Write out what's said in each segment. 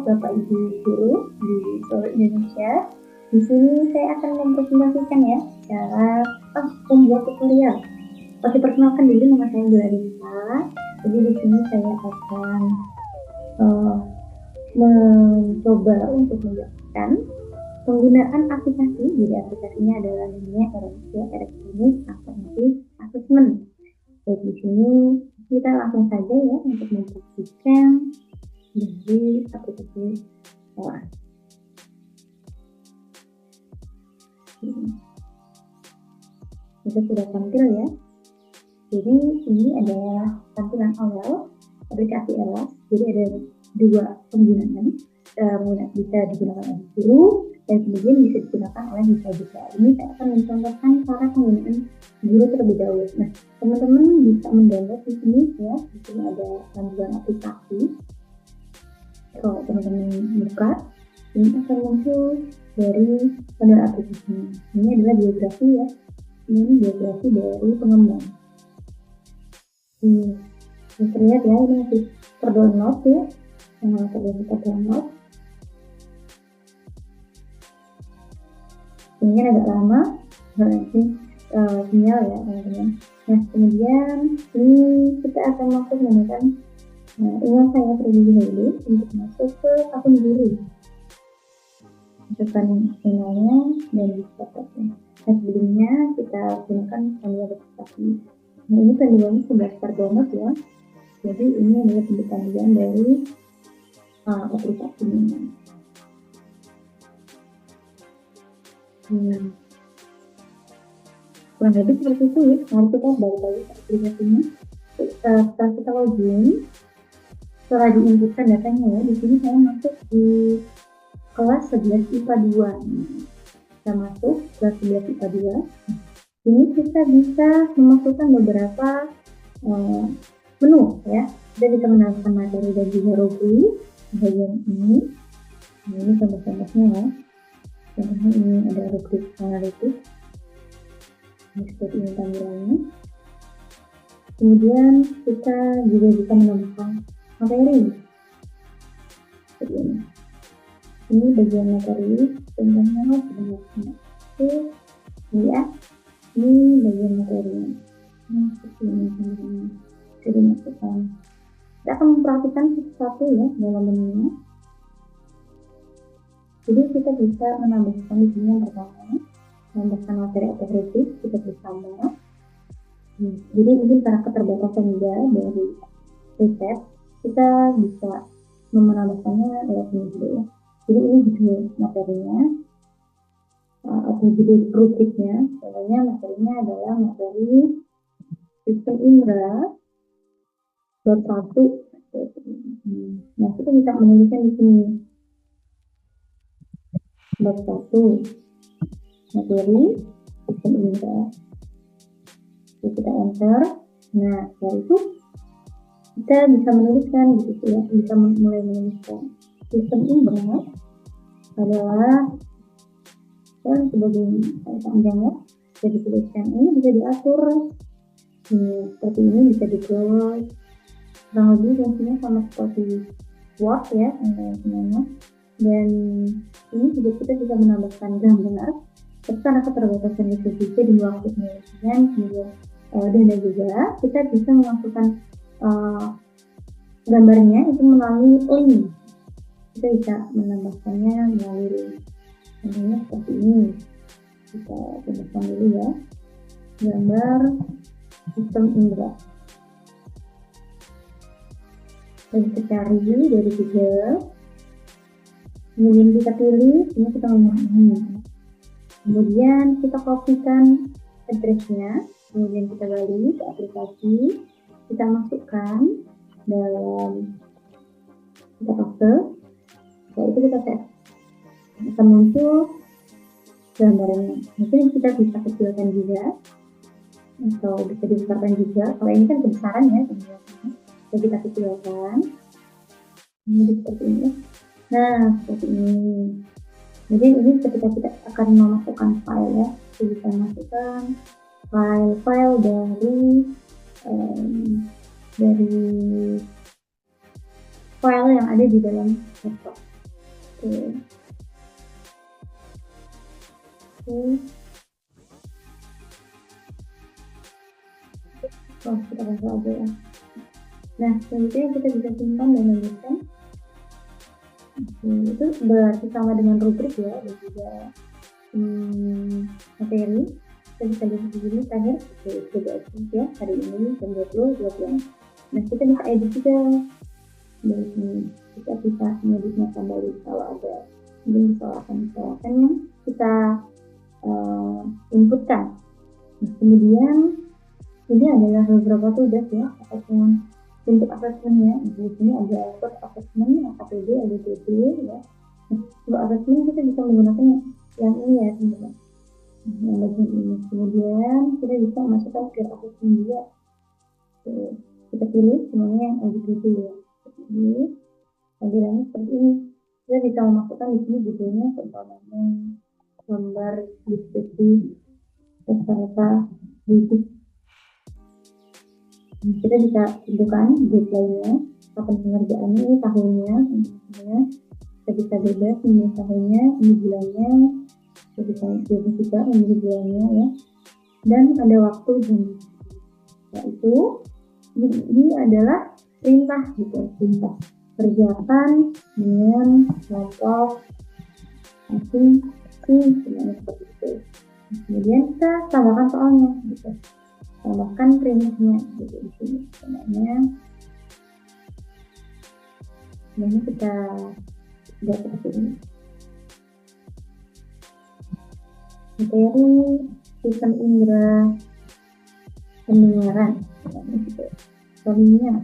Bapak Ibu guru di seluruh Indonesia. Di sini saya akan mempresentasikan ya cara membuat tutorial. Oke, perkenalkan dulu, nama saya Gladisa. Jadi di sini saya akan mencoba untuk menjelaskan penggunaan aplikasi. Jadi aplikasinya adalah namanya RMC, Electronic Alternative Assessment. Jadi di sini kita langsung saja ya untuk mempraktikkan dari aplikasi sekolah. Kita sudah tampil ya. Jadi ini adalah tampilan awal aplikasi ELAS. Jadi ada dua penggunaan, bisa digunakan oleh guru dan kemudian bisa digunakan oleh siswa juga. Ini saya akan mencontohkan cara penggunaan guru terlebih dahulu. Nah, teman-teman bisa mendownload di sini ya. Di sini ada panduan aplikasi. Kalau teman-teman buka, ini akan muncul dari panduan aplikasinya. Ini adalah biografi ya. Ini biografi dari pengembang. Terlihat ya, ini masih terdownload ya. Kita download. Ini agak lama, nanti sinyal ya teman-teman. Nah, kemudian ini kita akan masuk menggunakan email saya terlebih dahulu untuk masuk ke akun guru. Masukkan emailnya dan passwordnya. Nah, sebelumnya kita gunakan panduan aplikasi. Nah, ini panduannya sudah terdownload ya. Jadi ini adalah panduan dari aplikasi ini. Kurang lebih seperti itu ya. Mari kita balik lagi ke aplikasinya. Setelah kita login, setelah diinputkan datanya ya, di sini saya masuk di kelas 11 IPA 2. Kita masuk kelas 11 IPA 2. Ini kita bisa memasukkan beberapa menu ya. Kita bisa menambahkan materi dan juga rubrik bagian ini. Nah, ini contoh-contohnya ya. Contohnya ini ada rubrik analitik. Ini seperti ini tampilannya. Kemudian kita juga bisa menambahkan materi seperti ini. Ini bagian materi, contohnya sebenarnya ini ya. Ini bagian materi. Seperti ini teman-teman. Jadi masukkan. Kita akan memperhatikan sesuatu ya dalam menunya. Jadi kita bisa menambahkan di sini yang pertama, menambahkan materi atau rubrik, kita bisa tambah. Jadi mungkin karena keterbatasan juga dari riset, kita bisa menambahkannya lewat ini dulu ya. Jadi ini judul materinya atau judul rubriknya. Contohnya materinya adalah materi sistem indera bab 1. Nah, kita bisa menuliskan di sini bab 1 materi sistem indera. Jadi kita enter. Nah, setelah itu kita bisa menuliskan gitu ya, bisa mulai menuliskan sistem indera adalah dan sebagai panjangnya bisa dituliskan. Ini bisa diatur seperti ini, bisa di-close. Kurang lebih fungsinya sama seperti Word ya semuanya. Dan ini juga kita bisa menambahkan gambar. Tapi karena keterbatasan itu juga di waktu penelitian, kemudian dana juga, kita bisa memasukkan gambarnya itu melalui link. Kita bisa menambahkannya melalui link. Contohnya seperti ini. Kita tambahkan dulu ya, gambar sistem indera. Dan kita cari dari Google. Kemudian kita pilih, ini kita memahami. Kemudian kita kopikan addressnya. Kemudian kita balik ke aplikasi. Kita masukkan dalam kita paste. Setelah itu kita save. Akan muncul gambarnya. Mungkin kita bisa kecilkan juga atau bisa dibesarkan juga. Kalau ini kan kebesaran ya, jadi kita kecilkan. Ini seperti ini. Nah, seperti ini. Jadi ini ketika kita akan memasukkan file ya, kita bisa masukkan file dari file yang ada di dalam laptop. Oke. Kita kasih aja ya. Nah, selanjutnya kita bisa simpan dan lanjutkan. Itu berarti sama dengan rubrik ya, dan juga materi. Kita bisa lihat di sini terakhir ya, hari ini jam 20. Nah, kita bisa edit juga dari sini. Kita bisa mengeditnya kembali kalau ada mungkin misalkan yang kita inputkan. Nah, kemudian ini adalah beberapa tugas ya, ataupun bentuk asesmennya. Di sini ada first assessment, AKPD, LDPD ya. Untuk assessment kita bisa menggunakan yang ini ya teman-teman, yang bagian ini. Kemudian kita bisa masukkan ke assessment juga. Kita pilih semuanya yang LDPD ya. Jadi tampilannya seperti ini. Kita bisa memasukkan di sini judulnya, pertolongan, gambar, deskripsi, rata-rata, basic. Kita bisa tentukan deadline-nya, kapan pengerjaannya, tahunnya, kita bisa bebas ini tahunnya, ini bulannya, kita bisa bebas juga ini bulannya ya, dan ada waktu jam. Yaitu ini adalah perintah gitu, perintah kerjakan dengan kelompok asing seperti itu. Kemudian kita tambahkan soalnya gitu, tambahkan perintahnya gitu di sini. Sebenarnya kita buat seperti ini. Materi sistem indera pendengaran, gitu. Suaminya.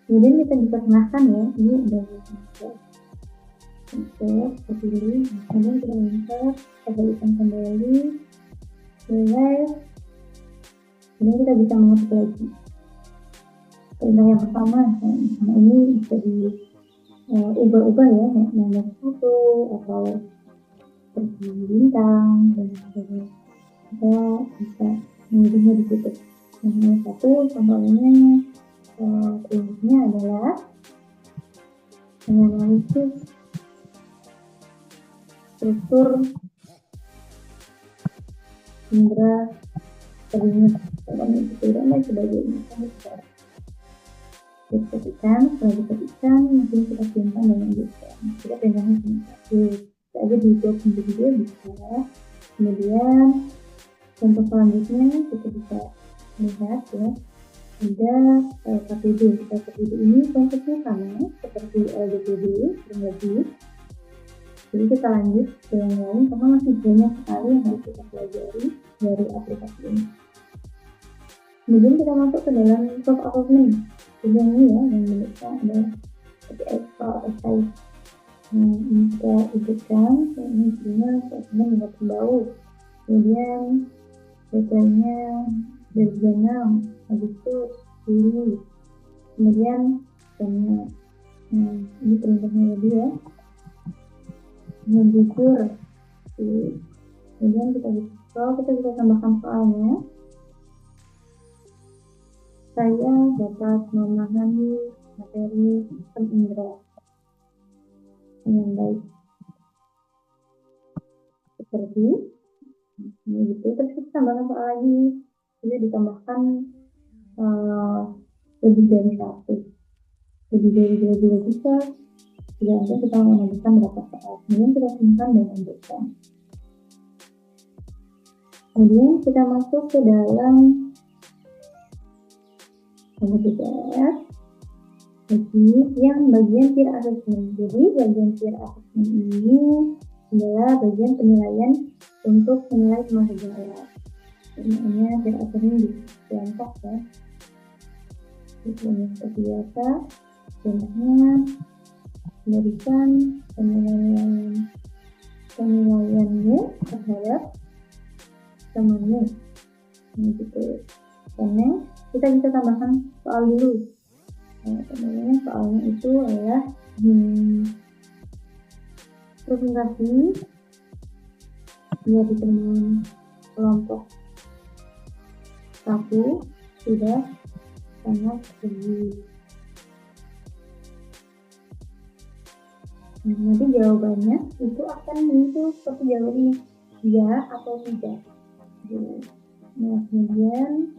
Kemudian kita bisa tengahkan ya, ini udah seperti ini. Kemudian kita insert, kita balikan kembali, selesai. Ini kita bisa mengetik lagi. Perintah yang pertama, nah ini bisa diubah-ubah ya, nomor 1 atau seperti bintang dan sebagainya. Kita bisa mengubahnya di situ. Nomor 1 contohnya perintahnya adalah menganalisis struktur indera telinga dan sebagainya. Kita ketikkan, setelah diketikkan mungkin kita simpan dan lanjutkan. Kita perintahnya cuma satu, kita aja dibuat sendiri juga bisa. Kemudian contoh selanjutnya kita bisa lihat ya, ada KPD. KPD ini konsepnya sama seperti LDPD kurang lebih. Jadi kita lanjut ke yang lain karena masih banyak sekali yang harus kita pelajari dari aplikasi ini. Kemudian kita masuk ke dalam soft assessment. Jadi ini ya, yang bentuknya ada seperti Excel atau Excel. Nah, ini kita ikutkan, ini sebenarnya assessment dengan bau. Kemudian deadline-nya dari bulan Agustus, Juli. Kemudian jamnya. Nah, ini perintahnya lebih ya. Yang jujur. Kemudian kita bisa tambahkan soalnya. Saya dapat memahami materi sistem indera dengan baik. Seperti ini gitu. Terus kita tambahkan soal lagi. Jadi ditambahkan lebih dari satu. Lebih dari dua bisa. Tidak ada kita menambahkan berapa soal. Kemudian kita simpan dan lanjutkan. Kemudian kita masuk ke dalam TTS yang bagian peer assessment. Jadi bagian peer assessment ini adalah bagian penilaian untuk menilai kemajuan AI. Sebenarnya peer assessment di kelompok ya. Itu seperti biasa. Contohnya memberikan penilaiannya terhadap temannya. Ini gitu. Karena kita bisa tambahkan soal dulu. Sebenarnya soalnya itu adalah presentasi dari teman kelompok 1 sudah sangat tinggi. Nah, nanti jawabannya itu akan muncul seperti jawaban ini, ya atau tidak. Nah, kemudian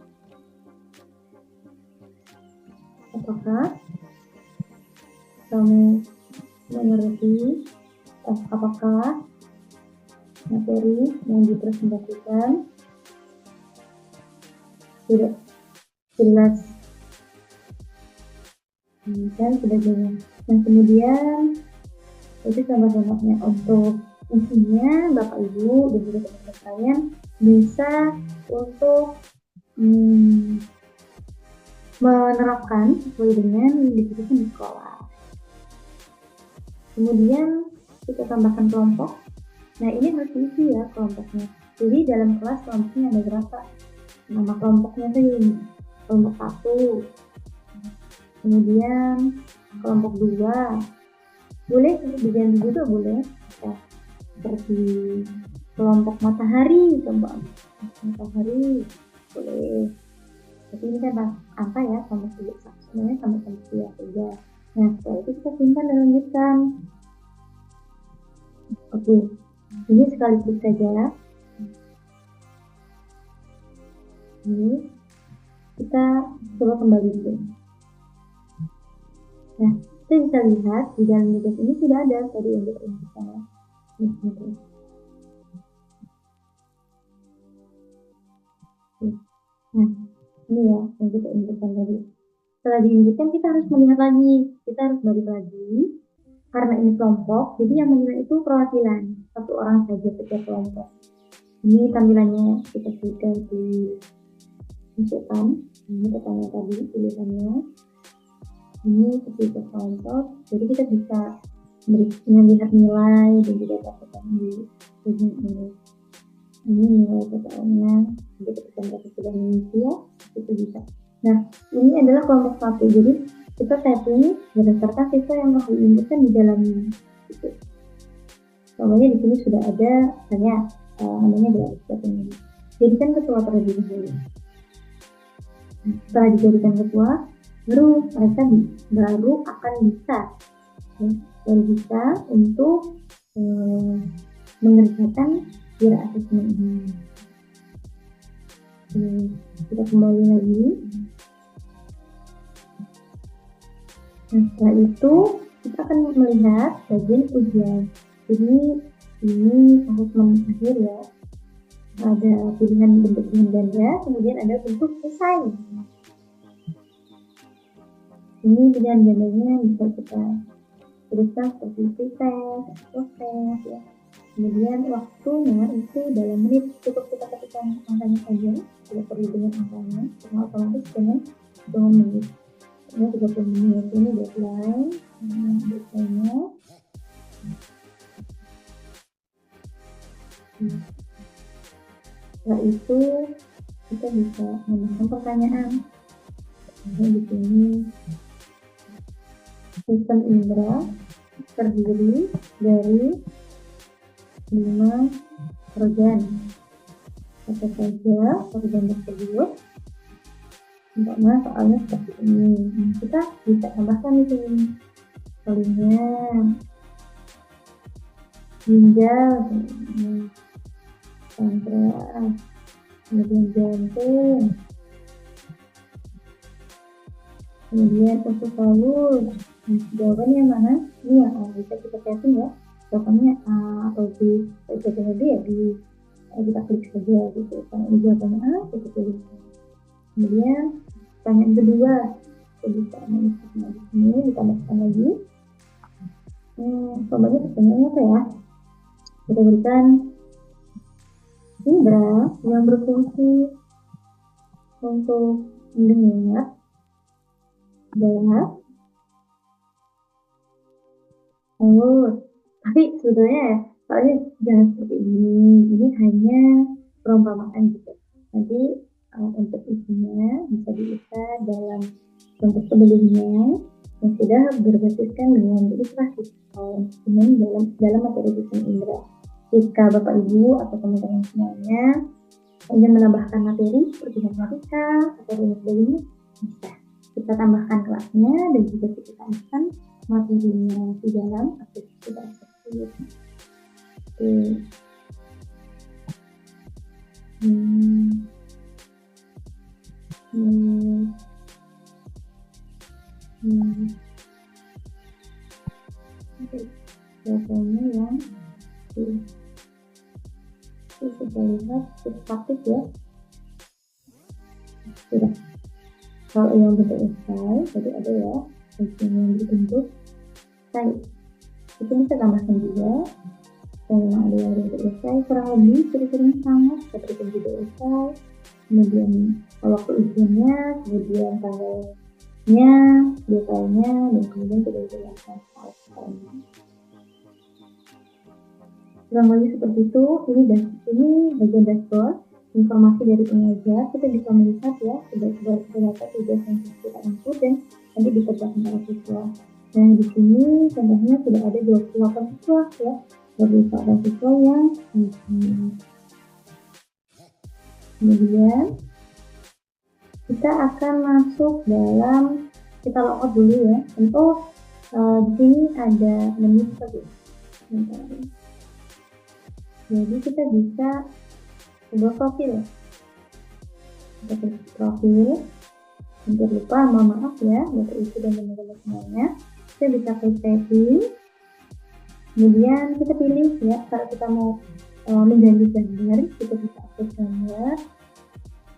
apakah kamu mengerti apakah materi yang dipresentasikan tidak jelas dan sebagainya. Nah, kemudian itu contoh-contohnya. Untuk isinya Bapak Ibu dan juga teman-teman kalian bisa untuk menerapkan sesuai dengan yang disebutkan di sekolah. Kemudian kita tambahkan kelompok. Nah, ini harus diisi ya kelompoknya. Jadi dalam kelas kelompoknya ada berapa? Nama kelompoknya tuh ini. Kelompok 1. Kemudian kelompok 2. Boleh diganti juga boleh. Ya, seperti kelompok matahari, coba matahari boleh. Tapi ini kan apa ya, kelompok 3 sebenarnya sama kelompok 3. Nah, setelah itu kita simpan dan lanjutkan. Oke, ini sekaligus saja. Ini kita coba kembali dulu. Nah, kita bisa lihat di dalam tugas ini sudah ada tadi yang kita inputkan ya. Nah, ini ya yang kita inputkan tadi. Setelah diinputkan kita harus melihat lagi, kita harus balik lagi. Karena ini kelompok, jadi yang menilai itu perwakilan, 1 orang saja setiap kelompok. Ini tampilannya kita sudah dimasukkan. Ini pertanyaan tadi tulisannya. Ini setiap kelompok, jadi kita bisa melihat nilai dan juga dapatkan di bagian ini. Ini nilai totalnya, jadi ketika sudah mengisi ya, itu bisa. Nah, ini adalah kelompok 1, jadi kita setting berdasarkan siswa yang mau diinputkan di dalamnya. Gitu. Contohnya di sini sudah ada, misalnya namanya berapa ini. Jadikan ketua terlebih dahulu. Setelah dijadikan ketua, baru mereka baru akan bisa, ya, baru bisa untuk mengerjakan peer assessment ini. Kita kembali lagi. Nah, setelah itu kita akan melihat bagian ujian. Jadi ini assessment akhir ya. Ada pilihan bentuk dengan ganda, kemudian ada bentuk esai. Ini pilihan gandanya bisa kita tuliskan seperti tes, proses ya. Kemudian waktunya itu dalam menit, cukup kita ketikkan angkanya saja, tidak perlu dengan angkanya, karena otomatis dengan hitungan menit. Ini 30 menit, ini deadline, deadline-nya. Setelah itu kita bisa menambahkan pertanyaan. Nah, di sini sistem indera terdiri dari 5 organ. Apa saja organ tersebut? Contohnya soalnya seperti ini. Nah, kita bisa tambahkan di sini telinga, ginjal, pankreas, kemudian jantung, kemudian usus halus. Nah, jawabannya mana? Ini yang bisa kita setting ya. Jawabannya A atau B. Kalau jawabannya B ya B. Kita klik saja gitu. Kalau ini jawabannya A, kita pilih. Kemudian pertanyaan kedua, kita bisa menginputnya di sini, ditambahkan lagi. Contohnya pertanyaannya apa ya? Kita berikan indera yang berfungsi untuk mendengar adalah mulut. Tapi sebetulnya ya, soalnya jangan seperti ini hanya perumpamaan gitu. Nanti untuk isinya bisa diisa dalam bentuk sebelumnya yang sudah berbasiskan dengan ilustrasi dalam materi sistem indera. Jika Bapak Ibu atau teman-teman semuanya ingin menambahkan materi seperti matematika atau sebagainya, bisa kita tambahkan kelasnya dan juga kita tambahkan materinya di dalam aktivitas tersebut. Oke. Biasanya yang sudah lihat statik ya. Sudah. Kalau yang bentuk esai, jadi ada ya bagian yang berbentuk esai. Itu bisa tambahkan juga. Kalau memang ada yang bentuk esai, kurang lebih kira-kira sama seperti bentuk esai. Kemudian waktu ujiannya, kemudian tanggalnya, detailnya, dan kemudian tidak dijelaskan soal-soalnya. Kurang lebih seperti itu. Ini bagian dashboard. Informasi dari pengajar kita bisa melihat ya beberapa tugas yang kita input dan nanti dikerjakan oleh siswa. Nah di sini contohnya sudah ada 28 siswa ya, 28 siswa yang kemudian kita akan masuk dalam, kita logout dulu ya. Tentu di sini ada menu seperti ini. Jadi kita bisa sebuah profil. Kita klik profil. Hampir lupa, mohon maaf ya, data isi dan teman-teman semuanya. Kita bisa klik setting. Kemudian kita pilih ya, kalau kita mau mengganti gambar, kita bisa upload gambar.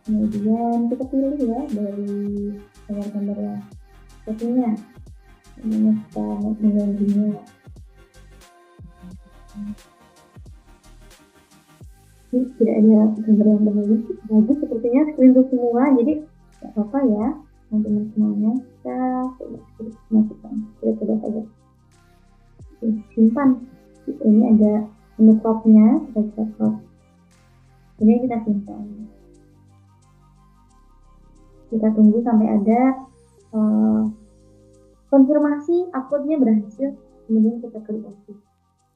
Kemudian kita pilih ya dari gambar-gambar yang sepertinya. Ini kita mau menggantinya. Tidak ada gambar yang bagus sepertinya screenshot semua, jadi tidak apa-apa ya teman-teman semuanya. Kita masukkan, kita coba saja. Simpan. Ini ada menu crop-nya, kita bisa crop. Ini kita simpan. Kita tunggu sampai ada konfirmasi uploadnya berhasil, kemudian kita klik OK.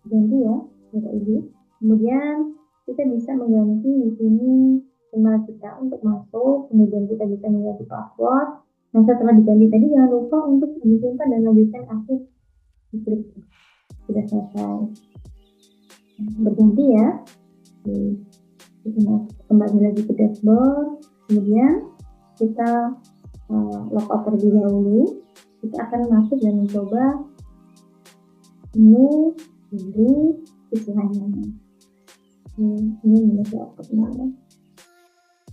Ganti ya data ini. Kemudian kita bisa mengganti di sini email kita untuk masuk, kemudian kita bisa mengganti password. Nah setelah diganti tadi jangan lupa untuk disimpan dan lanjutkan aktif. Sudah selesai. Berganti ya. Kita kembali lagi ke dashboard. Kemudian kita logout terlebih dahulu. Kita akan masuk dan mencoba menu dari istilahnya. Ini menjadi outputnya.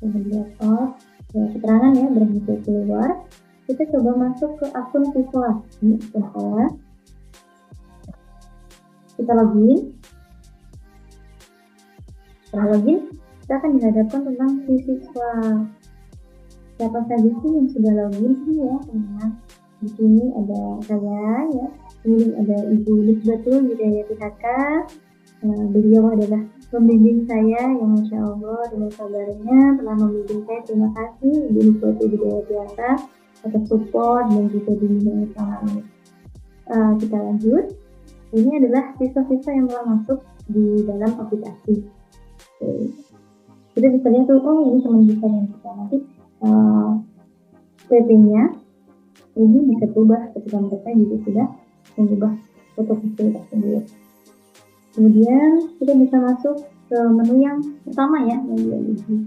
Kemudian keterangan ya berhasil keluar. Kita coba masuk ke akun siswa. Ini akun saya. Kita login. Setelah login, kita akan dihadapkan tentang siswa. Siapa saja sih yang sudah login sih ya teman-teman? Di sini ada saya ya. Kemudian ada Ibu Lisbatul Hidayati Haka. Beliau adalah pembimbing saya yang Masya Allah dengan sabarnya telah membimbing saya. Terima kasih Ibu Lisbatul Hidayati Haka atas support dan juga bimbingan selama. Kita lanjut. Ini adalah siswa-siswa yang telah masuk di dalam aplikasi. Kita bisa lihat tuh, oh ini teman kita yang kita nanti PP-nya ini bisa berubah ketika mereka juga sudah mengubah foto profil tersebut. Kemudian kita bisa masuk ke menu yang pertama ya, menu ini.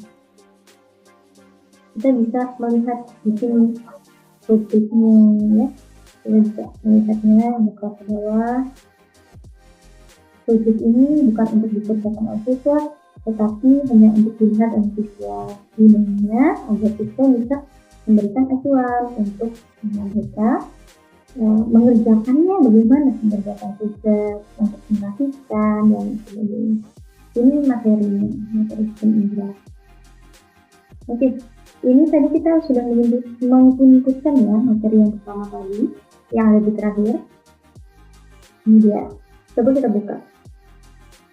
Kita bisa melihat di sini produknya ya. Kita bisa melihatnya di kelas bawah. Project ini bukan untuk dikerjakan oleh siswa, tetapi hanya untuk dilihat oleh siswa. Gunanya agar siswa bisa memberikan acuan untuk mereka mengerjakannya, bagaimana mengerjakan tugas, untuk melakukan dan sebagainya. Ini materi pengingat. Oke, ini tadi kita sudah menginputkan ya materi yang pertama tadi, yang ada di terakhir. Ini dia. Coba kita buka.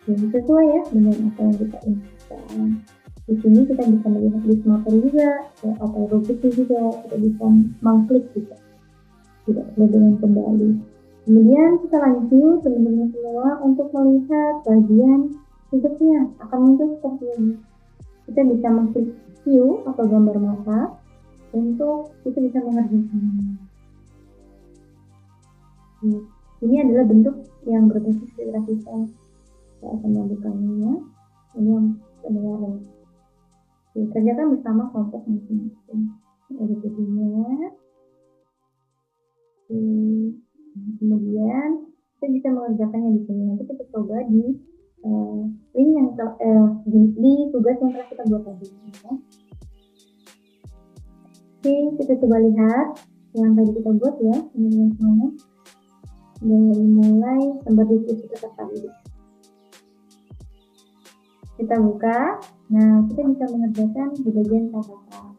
Jadi sesuai ya dengan apa yang kita inputkan. Di sini kita bisa melihat list materi juga, ya, atau rubriknya juga, kita bisa mengklik juga. Tidak perlu dengan kembali. Kemudian kita lanjut teman-teman semua untuk melihat bagian tugasnya akan muncul seperti ini. Kita bisa mengklik view atau gambar mata untuk kita bisa mengerjakannya. Ini adalah bentuk yang berbasis literasi saya. Saya akan membukannya. Ini yang pendengaran. Kerjakan bersama kelompok masing-masing. Ada videonya. Kemudian kita bisa mengerjakannya di sini. Nanti kita coba di link yang di tugas yang telah kita buat tadi. Ya. Oke, kita coba lihat yang tadi kita buat ya, teman-teman semuanya. Dari mulai gambar diskusi peserta didik. Kita buka. Nah, kita bisa mengerjakan di bagian kata-kata.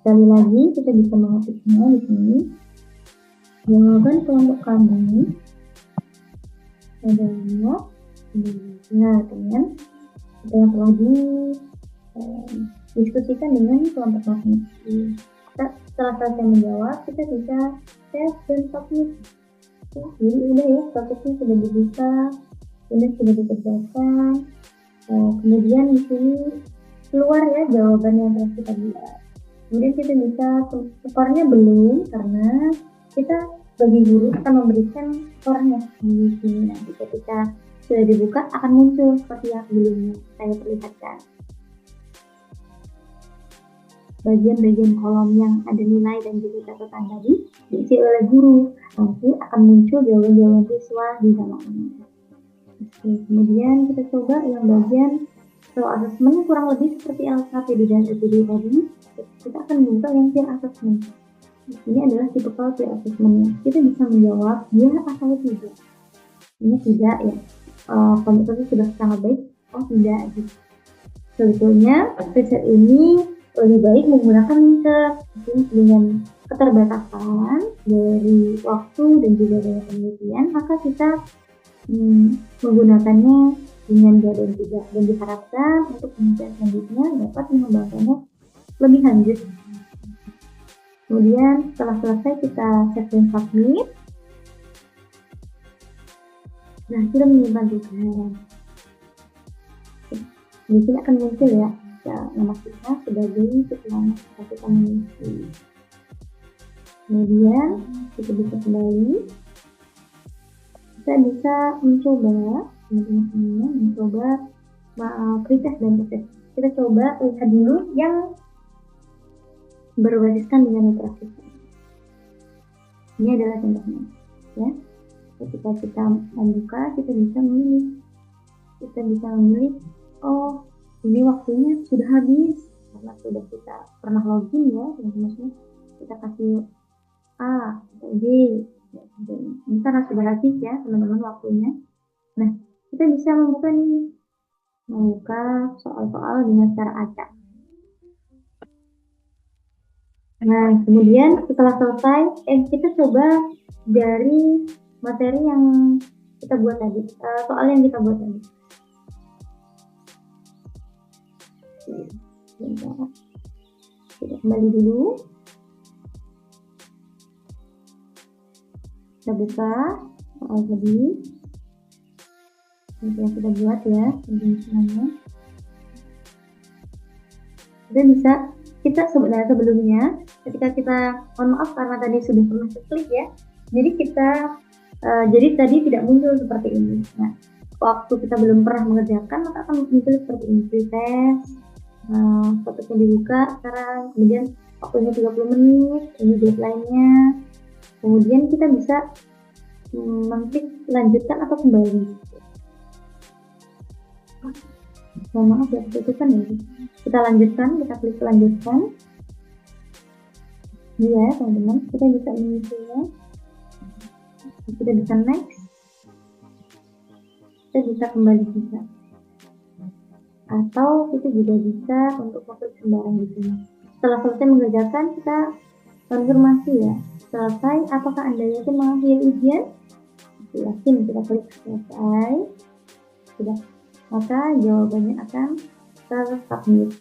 Sekali lagi kita bisa mengetiknya di sini. Jawaban kelompok kami adalah dengan apa yang telah diskusikan dengan kelompok masing-masing. Setelah selesai menjawab, kita bisa tes dan submit. Jadi udah ya, prosesnya sudah dibuka, kemudian sudah dikerjakan. Kemudian di sini keluar ya jawaban yang telah kita buat. Kemudian kita bisa, skornya belum karena kita bagi guru akan memberikan skornya di sini. Nanti ketika sudah dibuka akan muncul seperti yang sebelumnya saya perlihatkan. Bagian-bagian kolom yang ada nilai dan juga catatan tadi diisi oleh guru. Nanti akan muncul jawaban-jawaban siswa di dalamnya. Oke, kemudian kita coba yang bagian soal assessment kurang lebih seperti LKPD dan LPD tadi. Kita akan membuka yang peer assessment. Ini adalah typical peer assessment. Kita bisa menjawab ya atau tidak. Ini tidak ya. Komunikasi sudah sangat baik. Oh tidak. Gitu. Sebetulnya riset ini lebih baik menggunakan linker dengan keterbatasan dari waktu dan juga dari penelitian, maka kita menggunakannya dengan ya dan tidak, dan diharapkan untuk penelitian selanjutnya dapat mengembangkannya lebih lanjut. Kemudian setelah selesai kita save dan submit. Nah, sudah menyimpan tugas. Di sini akan muncul ya nama kita sebagai keterangan kita mengisi. Kemudian kita bisa kembali. Kita bisa mencoba pretest dan proses. Kita coba lihat dulu yang berbasiskan dengan literasi. Ini adalah contohnya ya. Ketika kita membuka, kita bisa memilih oh ini waktunya sudah habis karena sudah kita pernah login ya, teman-teman. Kita kasih A atau B. Ini karena sudah habis ya teman-teman waktunya. Nah, kita bisa membuka soal-soal dengan cara acak. Nah, kemudian setelah selesai, kita coba dari materi yang kita buat tadi, soal yang kita buat tadi. Kita kembali dulu. Kita buka soal tadi yang kita buat ya, semuanya. Kita sebenarnya sebelumnya ketika kita, mohon maaf karena tadi sudah pernah klik ya, jadi tadi tidak muncul seperti ini. Nah, waktu kita belum pernah mengerjakan maka akan muncul seperti ini, pretest. Topiknya dibuka sekarang, kemudian waktunya 30 menit, ini deadline-nya. Kemudian kita bisa mengklik lanjutkan atau kembali. Mohon maaf ya, ketutupan ya. Kita lanjutkan, kita klik lanjutkan. Iya teman-teman, kita bisa mengisinya. Kita bisa next. Kita bisa kembali juga. Atau kita juga bisa untuk klik sembarang di sini. Setelah selesai mengerjakan, kita konfirmasi ya. Selesai, apakah Anda yakin mengakhiri ujian? Yakin, kita klik selesai. Sudah. Maka jawabannya akan tersubmit.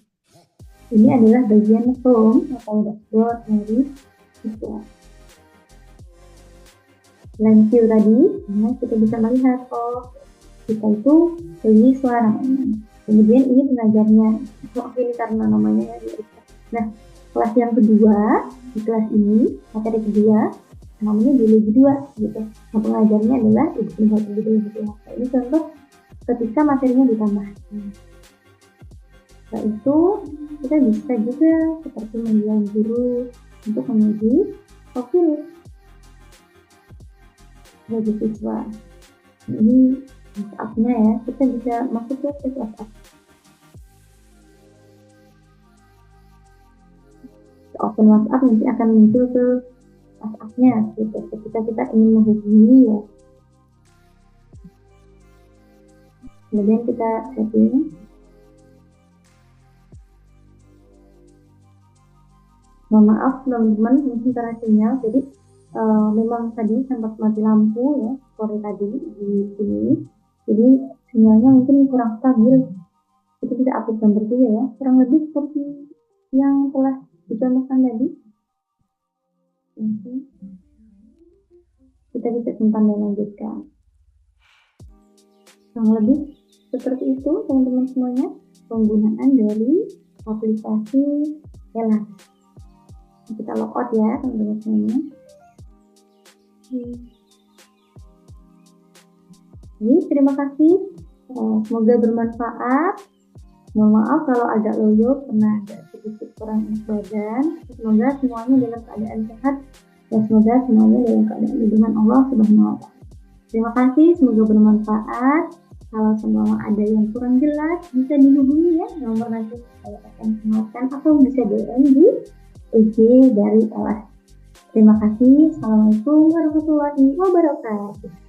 Ini adalah bagian form atau dashboard dari siswa. Selain view tadi, kita bisa melihat kita itu siswa namanya. Kemudian ini pengajarnya. Ini karena namanya ya. Nah, kelas yang kedua, di kelas ini, materi kedua, namanya biologi 2 gitu. Nah, pengajarnya adalah ibu pembuat biologi 2. Ini contoh ketika materinya ditambahkan. Setelah itu kita bisa juga seperti menilai guru untuk menguji profil bagi siswa. Ini WhatsApp-nya ya, kita bisa masuk ke WhatsApp. Open WhatsApp nanti akan muncul ke WhatsApp-nya gitu, ketika kita ingin menghubungi ya. Kemudian kita setting. Mohon maaf teman-teman, mungkin karena sinyal, jadi memang tadi sempat mati lampu ya sore tadi di sini, jadi sinyalnya mungkin kurang stabil. Kita bisa upload gambar juga ya, kurang lebih seperti yang telah dicontohkan tadi. Kita bisa simpan dan lanjutkan. Kurang lebih seperti itu teman-teman semuanya penggunaan dari aplikasi Ella. Kita logout ya teman-teman semuanya. Jadi terima kasih, semoga bermanfaat. Mohon maaf kalau agak loyo karena agak sedikit kurang enak badan. Semoga semuanya dalam keadaan sehat dan semoga semuanya dalam keadaan lindungan Allah Subhanahu wa Ta'ala. Terima kasih, semoga bermanfaat. Kalau semua ada yang kurang jelas bisa dihubungi ya, nomor nanti saya akan semakan atau bisa DM di IG dari LS. Terima kasih. Assalamualaikum warahmatullahi wabarakatuh.